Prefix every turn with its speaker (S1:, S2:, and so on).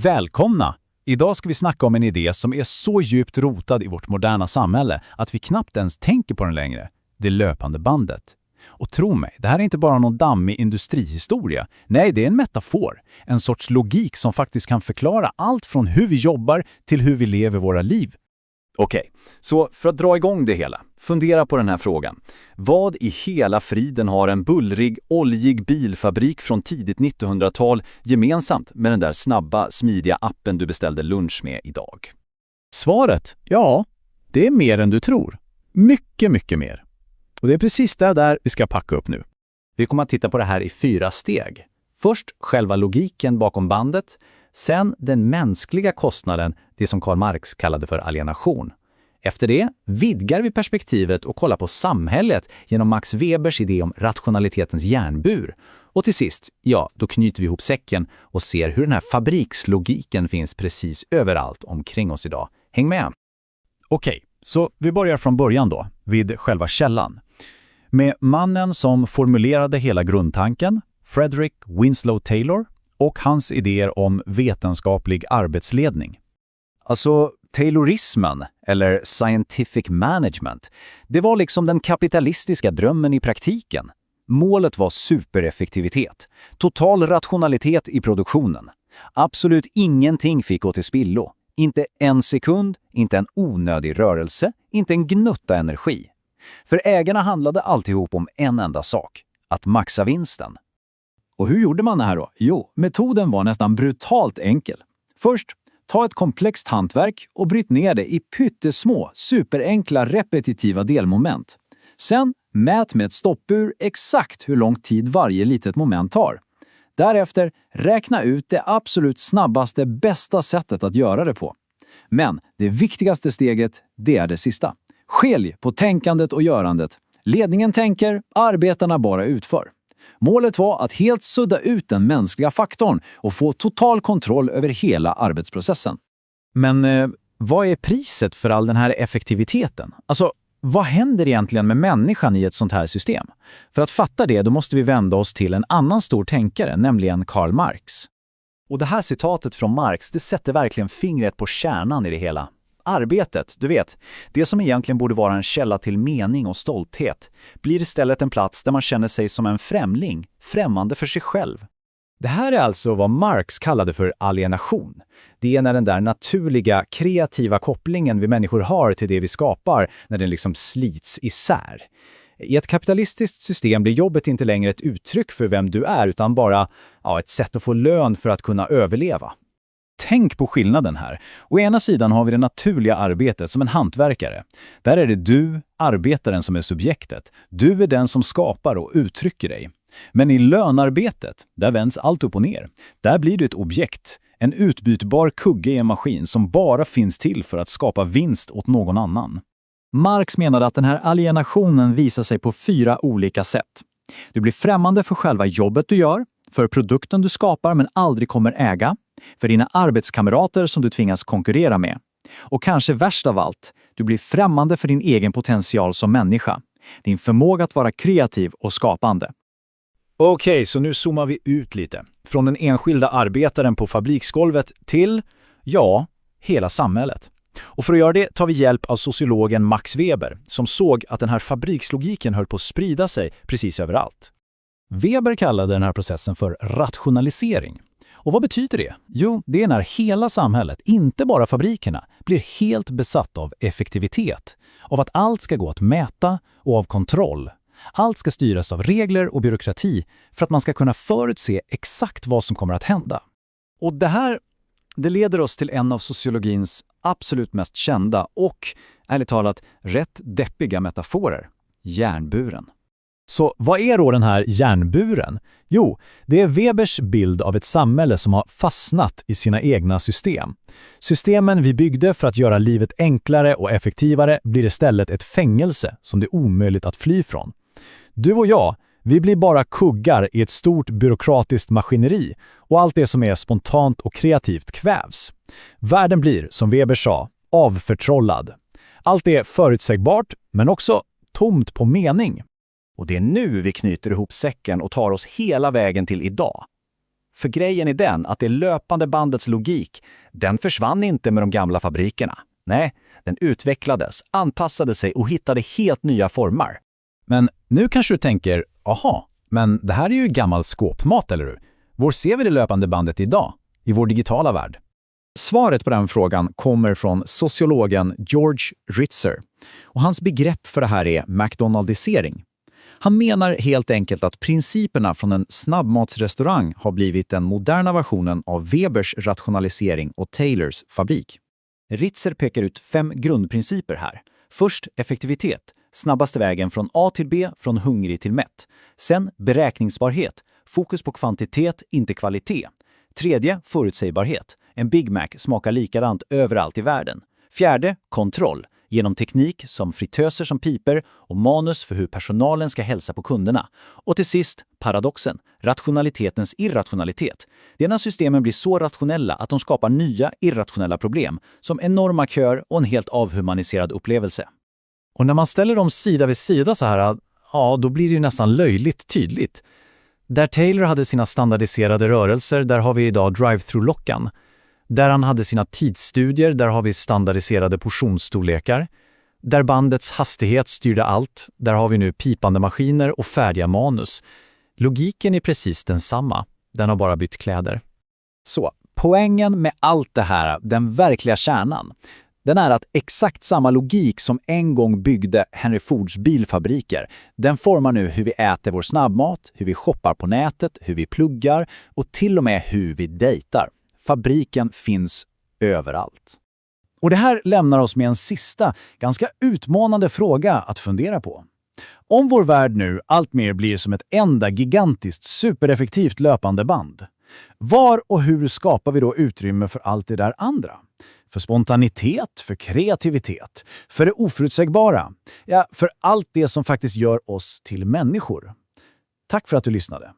S1: Välkomna! Idag ska vi snacka om en idé som är så djupt rotad i vårt moderna samhälle att vi knappt ens tänker på den längre. Det löpande bandet. Och tro mig, det här är inte bara någon dammig industrihistoria. Nej, det är en metafor. En sorts logik som faktiskt kan förklara allt från hur vi jobbar till hur vi lever våra liv.
S2: Okej, så för att dra igång det hela, fundera på den här frågan. Vad i hela friden har en bullrig, oljig bilfabrik från tidigt 1900-tal gemensamt med den där snabba, smidiga appen du beställde lunch med idag?
S1: Svaret? Ja, det är mer än du tror. Mycket, mycket mer. Och det är precis det där vi ska packa upp nu. Vi kommer att titta på det här i 4 steg. Först själva logiken bakom bandet. Sen den mänskliga kostnaden, det som Karl Marx kallade för alienation. Efter det vidgar vi perspektivet och kollar på samhället genom Max Webers idé om rationalitetens järnbur. Och till sist, då knyter vi ihop säcken och ser hur den här fabrikslogiken finns precis överallt omkring oss idag. Häng med! Okej, så vi börjar från början då, vid själva källan. Med mannen som formulerade hela grundtanken, Frederick Winslow Taylor, och hans idéer om vetenskaplig arbetsledning.
S2: Alltså, Taylorismen, eller scientific management, det var liksom den kapitalistiska drömmen i praktiken. Målet var supereffektivitet, total rationalitet i produktionen. Absolut ingenting fick gå till spillo. Inte en sekund, inte en onödig rörelse, inte en gnutta energi. För ägarna handlade alltihop om en enda sak, att maxa vinsten. Och hur gjorde man det här då? Jo, metoden var nästan brutalt enkel. Först, ta ett komplext hantverk och bryt ner det i pyttesmå, superenkla, repetitiva delmoment. Sen, mät med ett stoppur exakt hur lång tid varje litet moment tar. Därefter, räkna ut det absolut snabbaste, bästa sättet att göra det på. Men det viktigaste steget, det är det sista. Skilj på tänkandet och görandet. Ledningen tänker, arbetarna bara utför. Målet var att helt sudda ut den mänskliga faktorn och få total kontroll över hela arbetsprocessen.
S1: Men vad är priset för all den här effektiviteten? Alltså, vad händer egentligen med människan i ett sånt här system? För att fatta det, då måste vi vända oss till en annan stor tänkare, nämligen Karl Marx. Och det här citatet från Marx, det sätter verkligen fingret på kärnan i det hela. Arbetet, du vet, det som egentligen borde vara en källa till mening och stolthet, blir istället en plats där man känner sig som en främling, främmande för sig själv. Det här är alltså vad Marx kallade för alienation. Det är när den där naturliga, kreativa kopplingen vi människor har till det vi skapar, när den liksom slits isär. I ett kapitalistiskt system blir jobbet inte längre ett uttryck för vem du är, utan bara ett sätt att få lön för att kunna överleva. Tänk på skillnaden här. Å ena sidan har vi det naturliga arbetet som en hantverkare. Där är det du, arbetaren, som är subjektet. Du är den som skapar och uttrycker dig. Men i lönarbetet, där vänds allt upp och ner. Där blir du ett objekt. En utbytbar kugge i en maskin som bara finns till för att skapa vinst åt någon annan. Marx menade att den här alienationen visar sig på 4 olika sätt. Du blir främmande för själva jobbet du gör, för produkten du skapar men aldrig kommer äga, för dina arbetskamrater som du tvingas konkurrera med. Och kanske värst av allt, du blir främmande för din egen potential som människa. Din förmåga att vara kreativ och skapande. Okej, så nu zoomar vi ut lite. Från den enskilda arbetaren på fabriksgolvet till, hela samhället. Och för att göra det tar vi hjälp av sociologen Max Weber, som såg att den här fabrikslogiken höll på att sprida sig precis överallt. Weber kallade den här processen för rationalisering. Och vad betyder det? Jo, det är när hela samhället, inte bara fabrikerna, blir helt besatt av effektivitet. Av att allt ska gå att mäta och av kontroll. Allt ska styras av regler och byråkrati för att man ska kunna förutse exakt vad som kommer att hända. Och det leder oss till en av sociologins absolut mest kända och, ärligt talat, rätt deppiga metaforer. Järnburen. Så vad är då den här järnburen? Jo, det är Webers bild av ett samhälle som har fastnat i sina egna system. Systemen vi byggde för att göra livet enklare och effektivare blir istället ett fängelse som det är omöjligt att fly från. Du och jag, vi blir bara kuggar i ett stort byråkratiskt maskineri och allt det som är spontant och kreativt kvävs. Världen blir, som Weber sa, avförtrollad. Allt är förutsägbart men också tomt på mening. Och det är nu vi knyter ihop säcken och tar oss hela vägen till idag.
S2: För grejen är den att det löpande bandets logik, den försvann inte med de gamla fabrikerna. Nej, den utvecklades, anpassade sig och hittade helt nya former.
S1: Men nu kanske du tänker, aha, men det här är ju gammal skåpmat, eller hur? Var ser vi det löpande bandet idag, i vår digitala värld? Svaret på den frågan kommer från sociologen George Ritzer. Och hans begrepp för det här är McDonaldisering. Han menar helt enkelt att principerna från en snabbmatsrestaurang har blivit den moderna versionen av Webers rationalisering och Taylors fabrik.
S2: Ritzer pekar ut 5 grundprinciper här. Först effektivitet, snabbaste vägen från A till B, från hungrig till mätt. Sen beräkningsbarhet, fokus på kvantitet, inte kvalitet. Tredje, förutsägbarhet. En Big Mac smakar likadant överallt i världen. Fjärde, kontroll. Genom teknik som fritöser som piper och manus för hur personalen ska hälsa på kunderna. Och till sist, paradoxen, rationalitetens irrationalitet. Det är när systemen blir så rationella att de skapar nya irrationella problem, som enorma köer och en helt avhumaniserad upplevelse.
S1: Och när man ställer dem sida vid sida så här, ja, då blir det ju nästan löjligt tydligt. Där Taylor hade sina standardiserade rörelser, där har vi idag drive-thru-lockan. Där han hade sina tidsstudier, där har vi standardiserade portionsstorlekar. Där bandets hastighet styrde allt, där har vi nu pipande maskiner och färdiga manus. Logiken är precis densamma, den har bara bytt kläder.
S2: Så, poängen med allt det här, den verkliga kärnan, den är att exakt samma logik som en gång byggde Henry Fords bilfabriker, den formar nu hur vi äter vår snabbmat, hur vi shoppar på nätet, hur vi pluggar och till och med hur vi dejtar. Fabriken finns överallt.
S1: Och det här lämnar oss med en sista, ganska utmanande fråga att fundera på. Om vår värld nu allt mer blir som ett enda gigantiskt supereffektivt löpande band, var och hur skapar vi då utrymme för allt det där andra? För spontanitet, för kreativitet, för det oförutsägbara, ja, för allt det som faktiskt gör oss till människor. Tack för att du lyssnade.